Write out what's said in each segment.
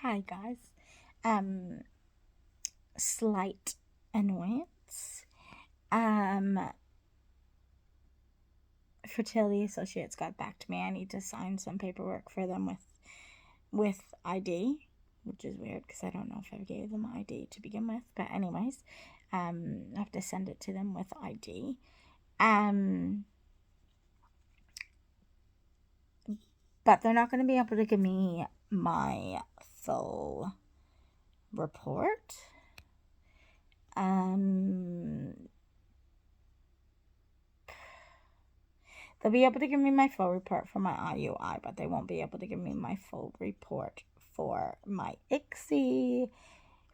Hi guys. Um, Slight annoyance. Um, Fertility Associates got back to me. I need to sign some paperwork for them with ID, which is weird because I don't know if I gave them ID to begin with. But anyways, I have to send it to them with ID. But they're not going to be able to give me my full report. They'll be able to give me my full report for my IUI, but they won't be able to give me my full report for my ICSI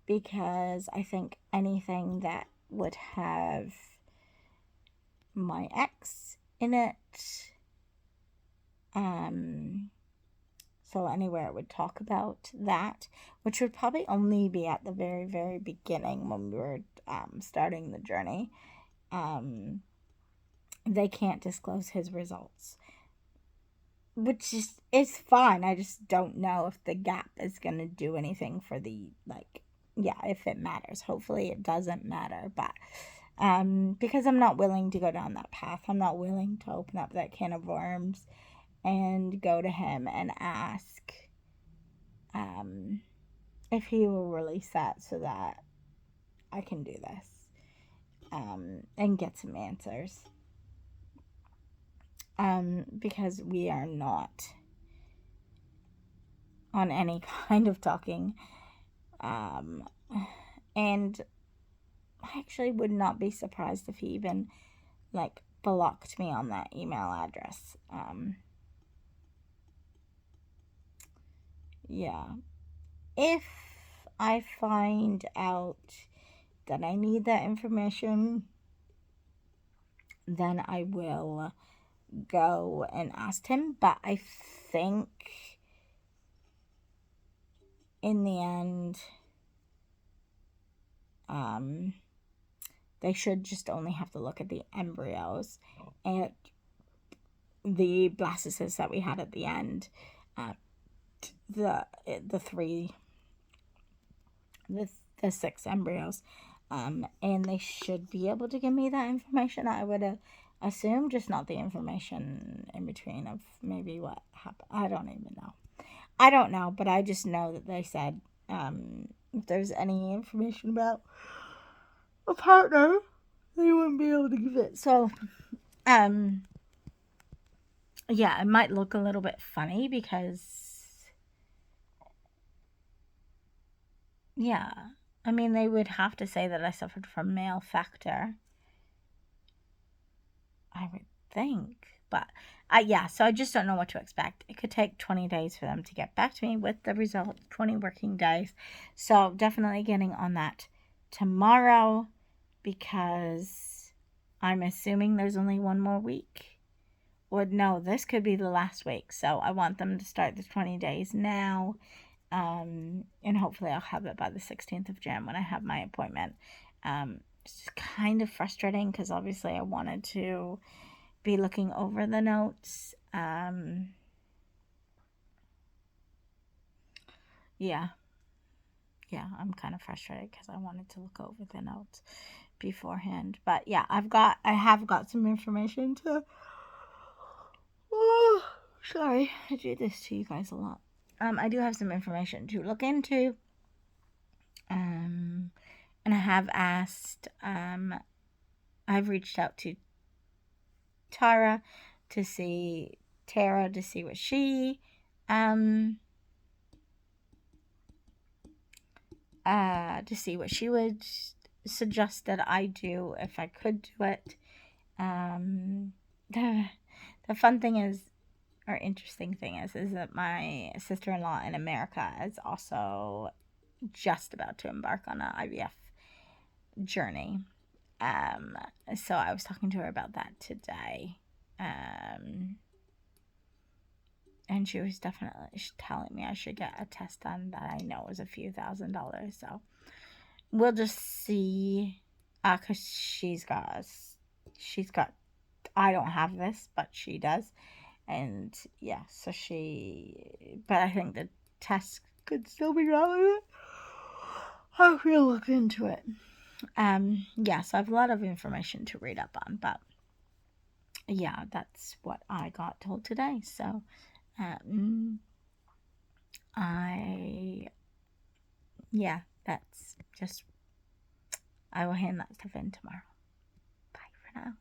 because I think anything that would have my ex in it, so anywhere it would talk about that, which would probably only be at the very, very beginning when we were starting the journey. They can't disclose his results, which is fine. I just don't know if the gap is going to do anything for the, if it matters. Hopefully it doesn't matter, but because I'm not willing to go down that path. I'm not willing to open up that can of worms and go to him and ask if he will release that so that I can do this and get some answers. Because we are not on any kind of talking. And I actually would not be surprised if he even, blocked me on that email address. Yeah. If I find out that I need that information, then I will go and ask him. But I think in the end, they should just only have to look at the embryos and the blastocysts that we had at the end. The 6 embryos. And they should be able to give me that information. I would assume, just not the information in between of maybe what happened. I don't even know. I don't know, but I just know that they said if there's any information about a partner, they wouldn't be able to give it. So, yeah, it might look a little bit funny because, yeah, I mean, they would have to say that I suffered from male factor, I would think. But, yeah, so I just don't know what to expect. It could take 20 days for them to get back to me with the results, 20 working days. So, definitely getting on that tomorrow because I'm assuming there's only one more week. Or no, this could be the last week. So, I want them to start the 20 days now. And hopefully I'll have it by the 16th of Jan when I have my appointment. It's kind of frustrating because obviously I wanted to be looking over the notes. Yeah, I'm kind of frustrated because I wanted to look over the notes beforehand. But yeah, I have got some information to. Oh, sorry, I do this to you guys a lot. I do have some information to look into. And I have asked. I've reached out to Tara to see what she to see what she would suggest that I do if I could do it. The fun thing is, or interesting thing is that my sister-in-law in America is also just about to embark on an IVF journey. So I was talking to her about that today. And she was definitely telling me I should get a test done that I know is a few $1,000s. So we'll just see. Cause she's got. I don't have this, but she does, and yeah. So but I think the test could still be wrong with it. I will look into it. Yes, I have a lot of information to read up on, but yeah, that's what I got told today. So, that's just, I will hand that stuff in tomorrow. Bye for now.